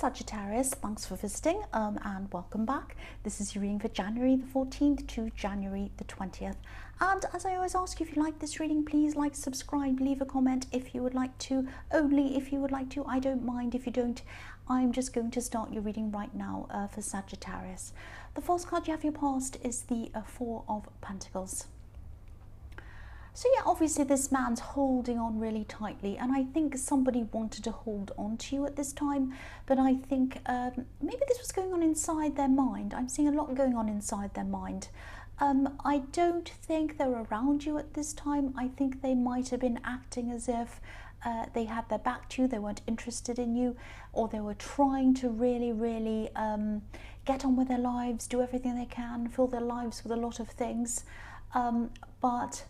Sagittarius, thanks for visiting and welcome back. This is your reading for January the 14th to January the 20th. And as I always ask you, if you like this reading, please like, subscribe, leave a comment if you would like to, only if you would like to. I don't mind if you don't. I'm just going to start your reading right now for Sagittarius. The first card you have your past is the Four of Pentacles. So yeah, obviously this man's holding on really tightly, and I think somebody wanted to hold on to you at this time, but I think maybe this was going on inside their mind. I'm seeing a lot going on inside their mind. I don't think they're around you at this time. I think they might have been acting as if they had their back to you, they weren't interested in you, or they were trying to really get on with their lives, do everything they can, fill their lives with a lot of things, but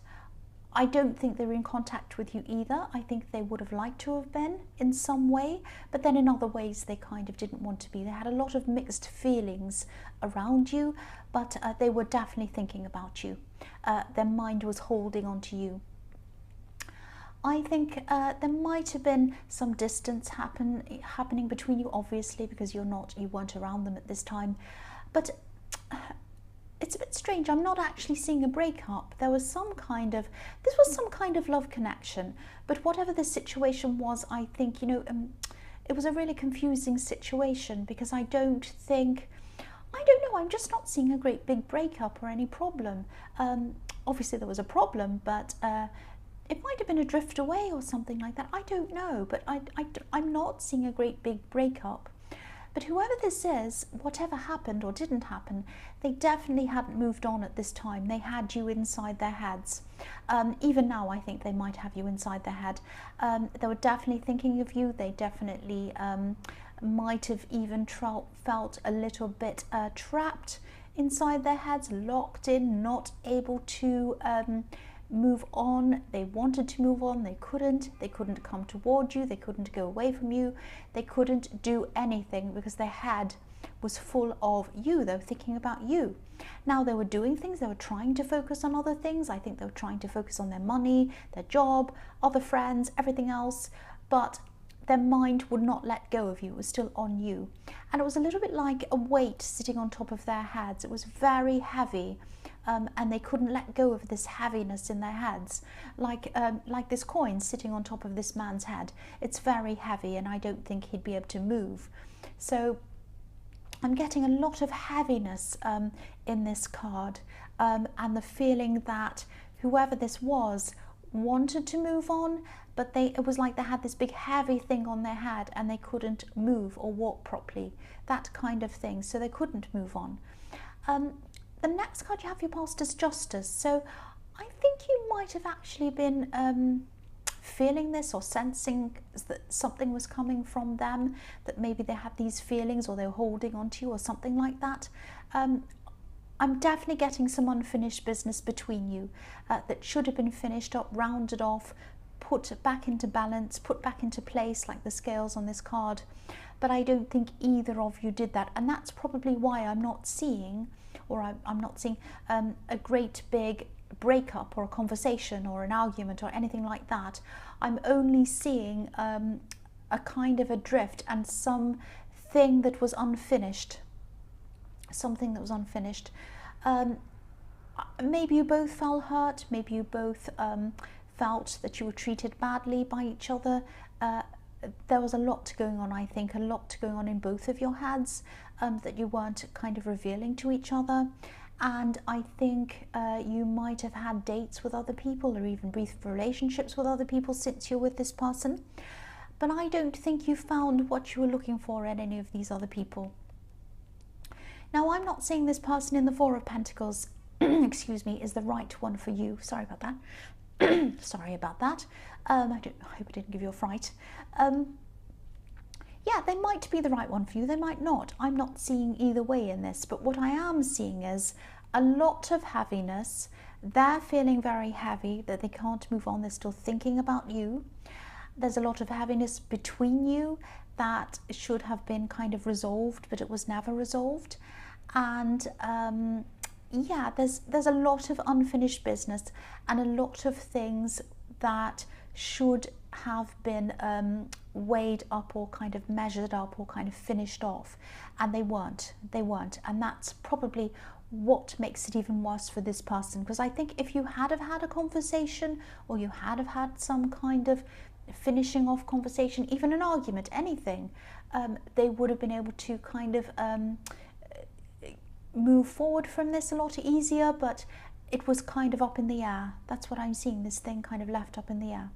I don't think they were in contact with you either. I think they would have liked to have been in some way, but then in other ways they kind of didn't want to be. They had a lot of mixed feelings around you, but they were definitely thinking about you. Their mind was holding on to you. I think there might have been some distance happening between you, obviously, because you weren't around them at this time, but it's a bit strange. I'm not actually seeing a breakup. This was some kind of love connection, but whatever the situation was, I think, it was a really confusing situation, because I don't know, I'm just not seeing a great big breakup or any problem. Obviously there was a problem, but it might have been a drift away or something like that. I don't know, but I'm not seeing a great big breakup. But whoever this is, whatever happened or didn't happen, they definitely hadn't moved on at this time. They had you inside their heads. Even now, I think they might have you inside their head. They were definitely thinking of you. They definitely might have even felt a little bit trapped inside their heads, locked in, not able to move on. They wanted to move on, they couldn't come toward you, they couldn't go away from you, they couldn't do anything because their head was full of you. They were thinking about you. Now they were doing things, they were trying to focus on other things. I think they were trying to focus on their money, their job, other friends, everything else, but their mind would not let go of you. It was still on you, and it was a little bit like a weight sitting on top of their heads. It was very heavy. And they couldn't let go of this heaviness in their heads, like this coin sitting on top of this man's head. It's very heavy, and I don't think he'd be able to move. So I'm getting a lot of heaviness in this card, and the feeling that whoever this was wanted to move on, but it was like they had this big heavy thing on their head and they couldn't move or walk properly, that kind of thing, so they couldn't move on. The next card you have your past is Justice. So I think you might have actually been feeling this or sensing that something was coming from them, that maybe they had these feelings or they were holding on to you or something like that. I'm definitely getting some unfinished business between you that should have been finished up, rounded off, put back into balance, put back into place, like the scales on this card. But I don't think either of you did that, and that's probably why I'm not seeing, or I'm not seeing a great big breakup or a conversation or an argument or anything like that. I'm only seeing a kind of a drift and something that was unfinished. Something that was unfinished. Maybe you both felt hurt. Maybe you both felt that you were treated badly by each other. There was a lot going on, I think, a lot going on in both of your heads that you weren't kind of revealing to each other. And I think you might have had dates with other people or even brief relationships with other people since you're with this person. But I don't think you found what you were looking for in any of these other people. Now, I'm not seeing this person in the Four of Pentacles, excuse me, is the right one for you. Sorry about that. Sorry about that. I hope I didn't give you a fright. Yeah, they might be the right one for you, they might not. I'm not seeing either way in this, but what I am seeing is a lot of heaviness. They're feeling very heavy, that they can't move on, they're still thinking about you. There's a lot of heaviness between you that should have been kind of resolved, but it was never resolved. And yeah, there's a lot of unfinished business and a lot of things that should have been weighed up or kind of measured up or kind of finished off, and they weren't, and that's probably what makes it even worse for this person, because I think if you had have had a conversation, or you had have had some kind of finishing off conversation, even an argument, anything, they would have been able to kind of move forward from this a lot easier, but it was kind of up in the air. That's what I'm seeing, this thing kind of left up in the air.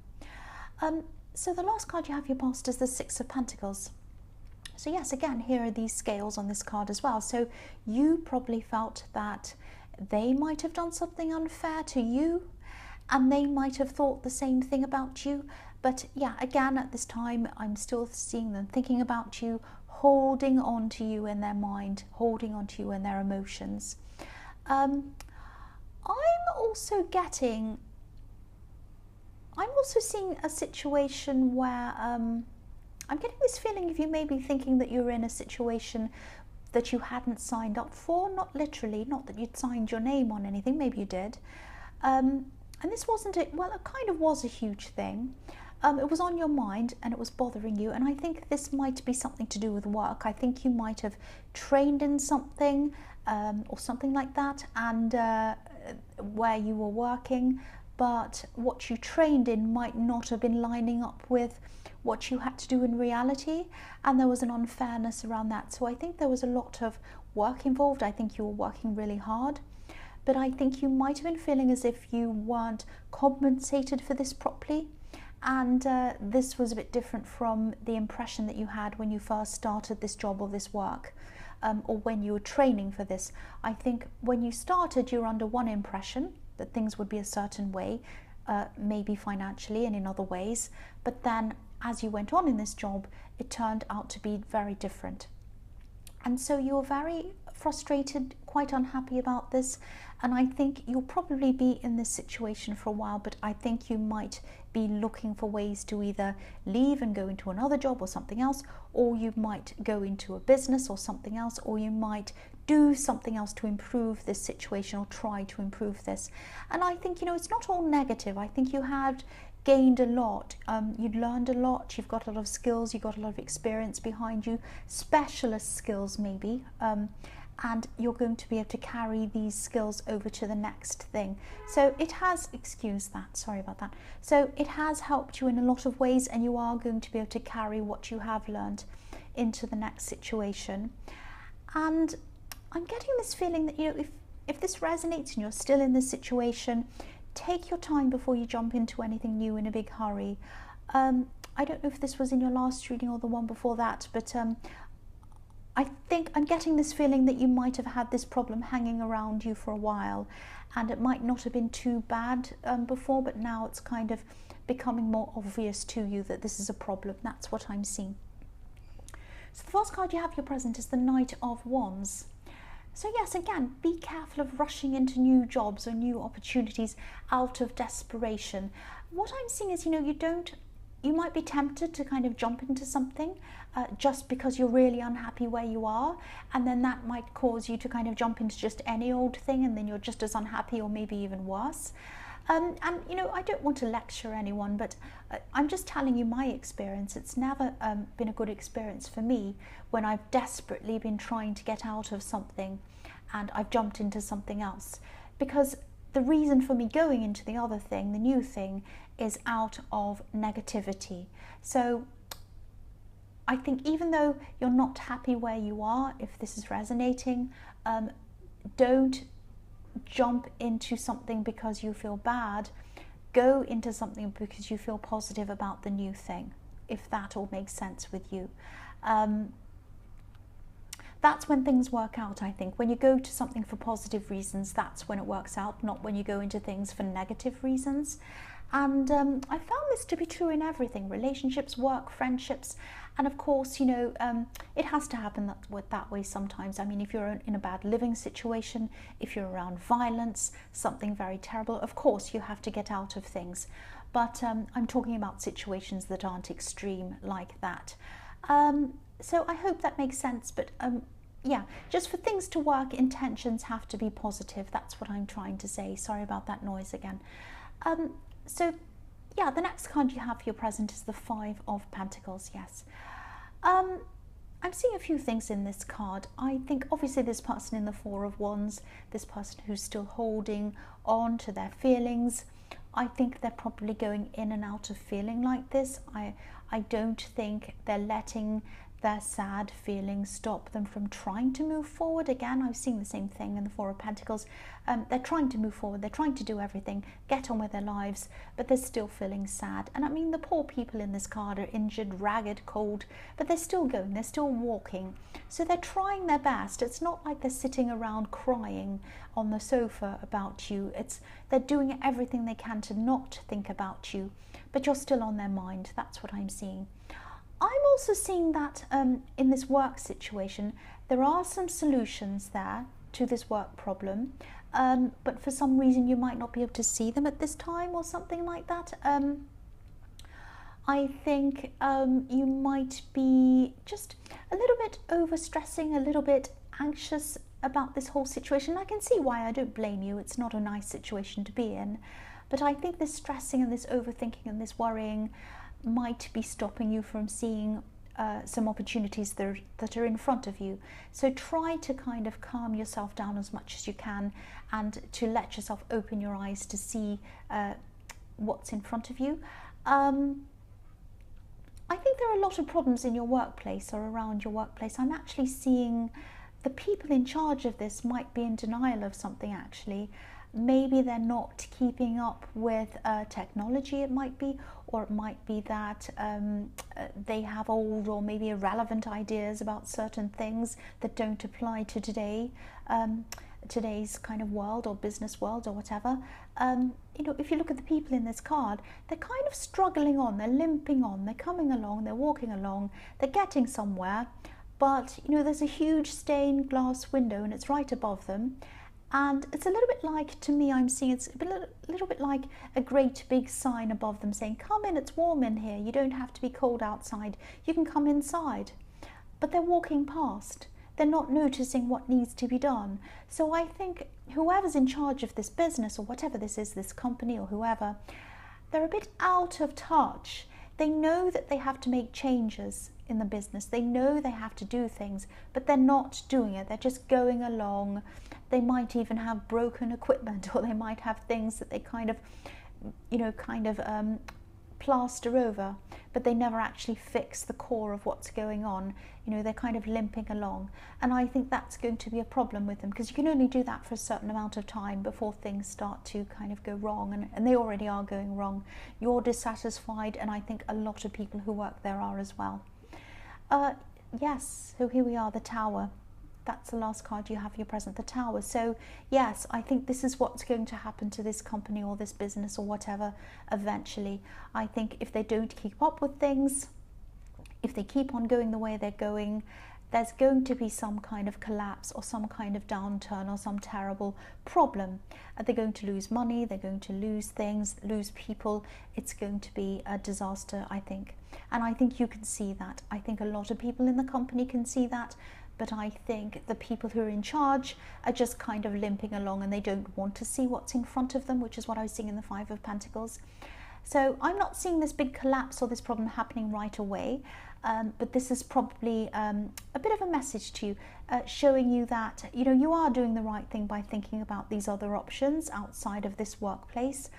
So the last card you have your past is the Six of Pentacles. So yes, again, here are these scales on this card as well. So you probably felt that they might have done something unfair to you, and they might have thought the same thing about you. But yeah, again, at this time, I'm still seeing them thinking about you, holding on to you in their mind, holding on to you in their emotions. I'm also seeing a situation where I'm getting this feeling of you maybe thinking that you're in a situation that you hadn't signed up for, not literally, not that you'd signed your name on anything, maybe you did. And this wasn't it, well, it kind of was a huge thing. It was on your mind and it was bothering you, and I think this might be something to do with work. I think you might have trained in something or something like that, and where you were working, but what you trained in might not have been lining up with what you had to do in reality, and there was an unfairness around that. So I think there was a lot of work involved. I think you were working really hard, but I think you might have been feeling as if you weren't compensated for this properly, and this was a bit different from the impression that you had when you first started this job or this work, or when you were training for this. I think when you started, you were under one impression, that things would be a certain way, maybe financially and in other ways, but then as you went on in this job, it turned out to be very different. And so you were very frustrated, quite unhappy about this, and I think you'll probably be in this situation for a while, but I think you might be looking for ways to either leave and go into another job or something else, or you might go into a business or something else, or you might do something else to improve this situation or try to improve this. And I think, you know, it's not all negative. I think you had gained a lot, you'd learned a lot, you've got a lot of skills, you've got a lot of experience behind you, specialist skills maybe, and you're going to be able to carry these skills over to the next thing. So it has, excuse that, sorry about that. So it has helped you in a lot of ways, and you are going to be able to carry what you have learned into the next situation. And I'm getting this feeling that, you know, if this resonates and you're still in this situation, take your time before you jump into anything new in a big hurry. I don't know if this was in your last reading or the one before that, but I think I'm getting this feeling that you might have had this problem hanging around you for a while, and it might not have been too bad before, but now it's kind of becoming more obvious to you that this is a problem. That's what I'm seeing. So the first card you have your present is the Knight of Wands. So yes, again, be careful of rushing into new jobs or new opportunities out of desperation. What I'm seeing is, you know, you might be tempted to kind of jump into something just because you're really unhappy where you are, and then that might cause you to kind of jump into just any old thing, and then you're just as unhappy or maybe even worse. And you know, I don't want to lecture anyone, but I'm just telling you my experience. It's never been a good experience for me when I've desperately been trying to get out of something and I've jumped into something else, because the reason for me going into the other thing, the new thing, is out of negativity. So I think even though you're not happy where you are, if this is resonating, don't jump into something because you feel bad. Go into something because you feel positive about the new thing, if that all makes sense with you. That's when things work out, I think. When you go to something for positive reasons, that's when it works out, not when you go into things for negative reasons. And I found this to be true in everything: relationships, work, friendships. And of course, you know, it has to happen that way sometimes. I mean, if you're in a bad living situation, if you're around violence, something very terrible, of course you have to get out of things. But I'm talking about situations that aren't extreme like that. So I hope that makes sense. But yeah, just for things to work, intentions have to be positive. That's what I'm trying to say. Sorry about that noise again. So yeah, the next card you have for your present is the Five of Pentacles. Yes. I'm seeing a few things in this card. I think obviously this person in the Four of Wands, this person who's still holding on to their feelings, I think they're probably going in and out of feeling like this. I don't think they're letting their sad feelings stop them from trying to move forward. Again, I've seen the same thing in the Four of Pentacles. They're trying to move forward, they're trying to do everything, get on with their lives, but they're still feeling sad. And I mean, the poor people in this card are injured, ragged, cold, but they're still going, they're still walking. So they're trying their best. It's not like they're sitting around crying on the sofa about you. They're doing everything they can to not think about you, but you're still on their mind. That's what I'm seeing. I'm also seeing that in this work situation, there are some solutions there to this work problem, but for some reason you might not be able to see them at this time or something like that. I think you might be just a little bit overstressing, a little bit anxious about this whole situation. I can see why. I don't blame you. It's not a nice situation to be in. But I think this stressing and this overthinking and this worrying might be stopping you from seeing some opportunities that are in front of you. So try to kind of calm yourself down as much as you can and to let yourself open your eyes to see what's in front of you. I think there are a lot of problems in your workplace or around your workplace. I'm actually seeing the people in charge of this might be in denial of something actually. Maybe they're not keeping up with technology, it might be, or it might be that they have old or maybe irrelevant ideas about certain things that don't apply to today's kind of world or business world or whatever. You know, if you look at the people in this card, they're kind of struggling on, they're limping on, they're coming along, they're walking along, they're getting somewhere, but you know, there's a huge stained glass window and it's right above them. And it's a little bit like, to me, I'm seeing it's a little bit like a great big sign above them saying, come in, it's warm in here. You don't have to be cold outside. You can come inside. But they're walking past. They're not noticing what needs to be done. So I think whoever's in charge of this business or whatever this is, this company or whoever, they're a bit out of touch. They know that they have to make changes in the business. They know they have to do things, but they're not doing it. They're just going along. They might even have broken equipment, or they might have things that they kind of plaster over, but they never actually fix the core of what's going on. You know, they're kind of limping along. And I think that's going to be a problem with them, because you can only do that for a certain amount of time before things start to kind of go wrong, and they already are going wrong. You're dissatisfied, and I think a lot of people who work there are as well. Yes, so here we are, the Tower. That's the last card you have for your present, the Tower. So yes, I think this is what's going to happen to this company or this business or whatever eventually. I think if they don't keep up with things, if they keep on going the way they're going, there's going to be some kind of collapse or some kind of downturn or some terrible problem. They're going to lose money, they're going to lose things, lose people. It's going to be a disaster, I think. And I think you can see that. I think a lot of people in the company can see that. But I think the people who are in charge are just kind of limping along, and they don't want to see what's in front of them, which is what I was seeing in the Five of Pentacles. So I'm not seeing this big collapse or this problem happening right away, but this is probably a bit of a message to you, showing you that, you know, you are doing the right thing by thinking about these other options outside of this workplace.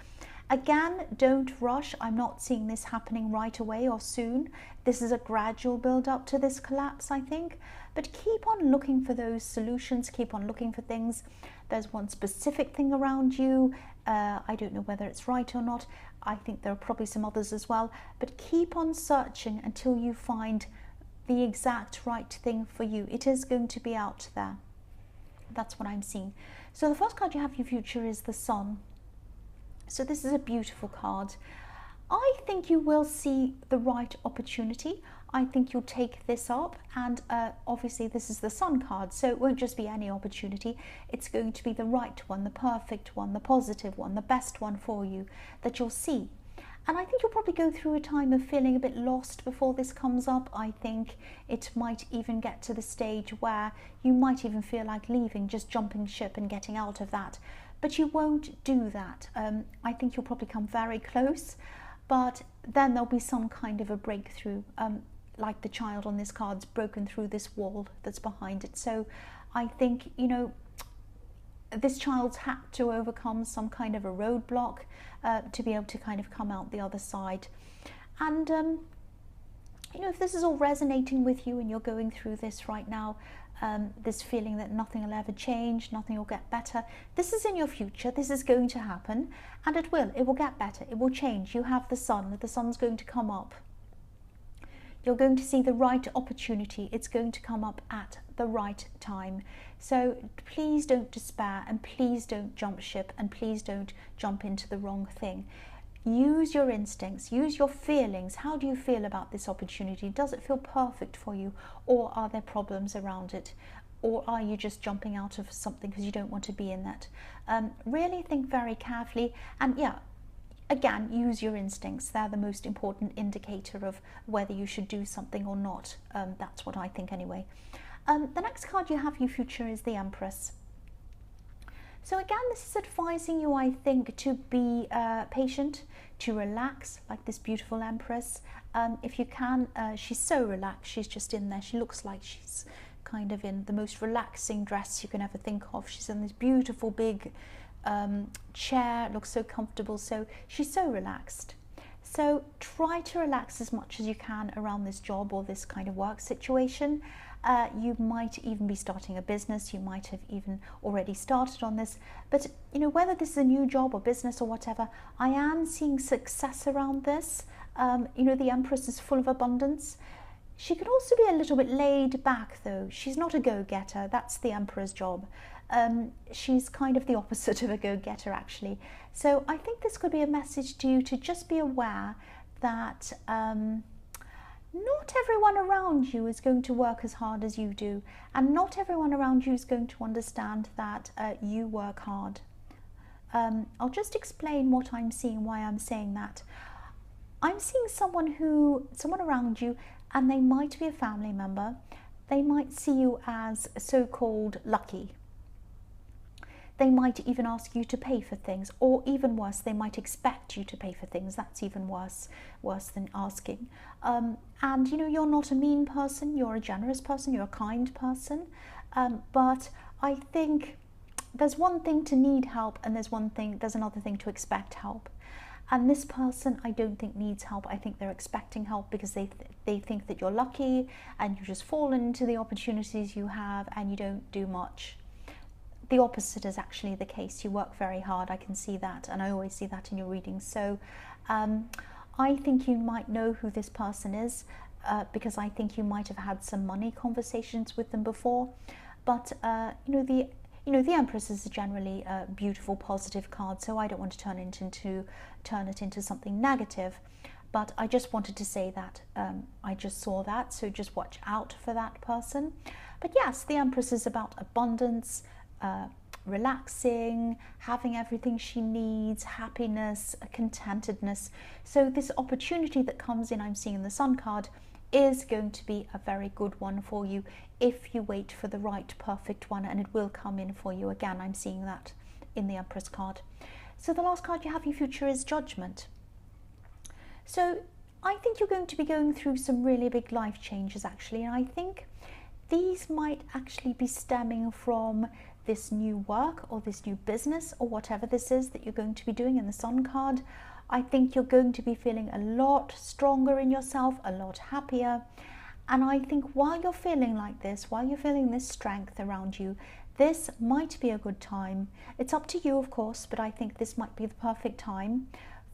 Again, don't rush. I'm not seeing this happening right away or soon. This is a gradual build up to this collapse, I think. But keep on looking for those solutions, keep on looking for things. There's one specific thing around you. I don't know whether it's right or not. I think there are probably some others as well. But keep on searching until you find the exact right thing for you. It is going to be out there. That's what I'm seeing. So the first card you have for your future is the Sun. So this is a beautiful card. I think you will see the right opportunity. I think you'll take this up, and obviously this is the Sun card, so it won't just be any opportunity. It's going to be the right one, the perfect one, the positive one, the best one for you that you'll see. And I think you'll probably go through a time of feeling a bit lost before this comes up. I think it might even get to the stage where you might even feel like leaving, just jumping ship and getting out of that. But you won't do that. I think you'll probably come very close. but then there'll be some kind of a breakthrough, like the child on this card's broken through this wall that's behind it. So I think, you know, this child's had to overcome some kind of a roadblock to be able to kind of come out the other side. And you know, if this is all resonating with you and you're going through this right now, this feeling that nothing will ever change, nothing will get better, this is in your future, this is going to happen, and it will get better, it will change. You have the sun's going to come up. You're going to see the right opportunity, it's going to come up at the right time. So please don't despair, and please don't jump ship, and please don't jump into the wrong thing. Use your instincts, use your feelings. How do you feel about this opportunity? Does it feel perfect for you, or are there problems around it? Or are you just jumping out of something because you don't want to be in that? Really think very carefully, and yeah, again, use your instincts. They're the most important indicator of whether you should do something or not. That's what I think anyway. The next card you have, your future, is the Empress. So again, this is advising you, I think, to be patient, to relax, like this beautiful Empress. If you can, she's so relaxed, she's just in there. She looks like she's kind of in the most relaxing dress you can ever think of. She's in this beautiful big chair, it looks so comfortable, so she's so relaxed. So try to relax as much as you can around this job or this kind of work situation. You might even be starting a business, you might have even already started on this, but you know, whether this is a new job or business or whatever, I am seeing success around this. You know, the Empress is full of abundance. She could also be a little bit laid back though. She's not a go-getter, that's the Emperor's job. She's kind of the opposite of a go-getter actually. So I think this could be a message to you to just be aware that not everyone around you is going to work as hard as you do, and not everyone around you is going to understand that you work hard. I'll just explain what I'm seeing, why I'm saying that. I'm seeing someone around you, and they might be a family member. They might see you as so-called lucky. They might even ask you to pay for things, or even worse, they might expect you to pay for things. That's even worse than asking. And you know, you're not a mean person, you're a generous person, you're a kind person. But I think there's one thing to need help, and there's another thing to expect help. And this person, I don't think needs help. I think they're expecting help because they think that you're lucky and you just fall into the opportunities you have and you don't do much. The opposite is actually the case. You work very hard, I can see that, and I always see that in your readings. So I think you might know who this person is because I think you might have had some money conversations with them before. But the Empress is generally a beautiful, positive card, so I don't want to turn it into something negative. But I just wanted to say that I just saw that, so just watch out for that person. But yes, the Empress is about abundance, relaxing, having everything she needs, happiness, contentedness. So this opportunity that comes in, I'm seeing in the Sun card, is going to be a very good one for you if you wait for the right, perfect one, and it will come in for you. Again, I'm seeing that in the Empress card. So the last card you have, your future, is Judgment. So I think you're going to be going through some really big life changes actually, and I think these might actually be stemming from this new work or this new business or whatever this is that you're going to be doing in the Sun card. I think you're going to be feeling a lot stronger in yourself, a lot happier. And I think while you're feeling like this, while you're feeling this strength around you, this might be a good time. It's up to you, of course, but I think this might be the perfect time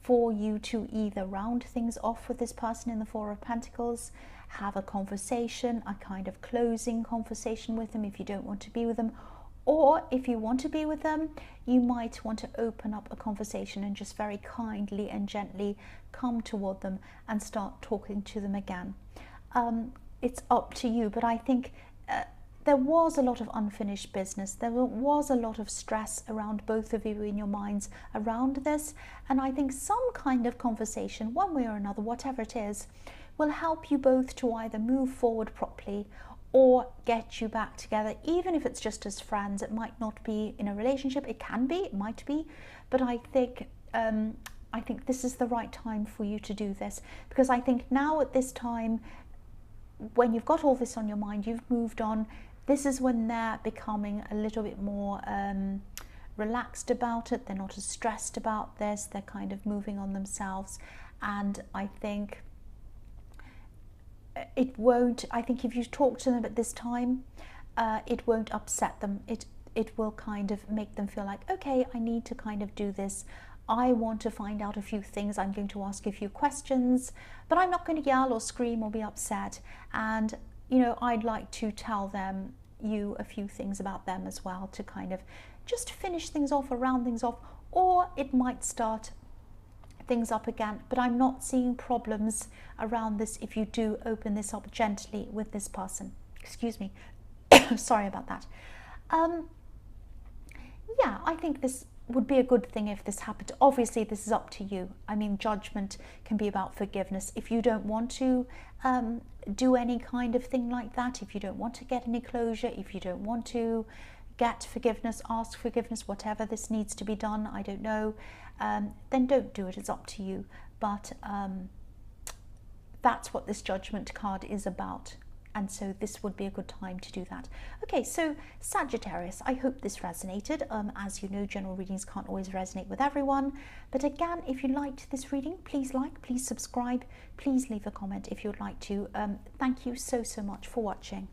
for you to either round things off with this person in the Four of Pentacles, have a conversation, a kind of closing conversation with them if you don't want to be with them, or if you want to be with them, you might want to open up a conversation and just very kindly and gently come toward them and start talking to them again. It's up to you, but I think there was a lot of unfinished business. There was a lot of stress around both of you in your minds around this, and I think some kind of conversation, one way or another, whatever it is, will help you both to either move forward properly or get you back together, even if it's just as friends. It might not be in a relationship, it can be, it might be, but I think I think this is the right time for you to do this, because I think now at this time, when you've got all this on your mind, you've moved on, this is when they're becoming a little bit more relaxed about it. They're not as stressed about this. They're kind of moving on themselves. And I think it won't, I think if you talk to them at this time, it won't upset them. It will kind of make them feel like, okay, I need to kind of do this. I want to find out a few things. I'm going to ask a few questions, but I'm not going to yell or scream or be upset. And, you know, I'd like to tell you a few things about them as well, to kind of just finish things off or round things off, or it might start things up again. But I'm not seeing problems around this if you do open this up gently with this person. Excuse me. Sorry about that. Yeah, I think this would be a good thing if this happened. Obviously, this is up to you. I mean, judgment can be about forgiveness. If you don't want to do any kind of thing like that, if you don't want to get any closure, if you don't want to get forgiveness, ask forgiveness, whatever this needs to be done, I don't know, then don't do it. It's up to you. But that's what this judgment card is about. And so this would be a good time to do that. Okay, so Sagittarius, I hope this resonated. As you know, general readings can't always resonate with everyone. But again, if you liked this reading, please like, please subscribe, please leave a comment if you'd like to. Thank you so much for watching.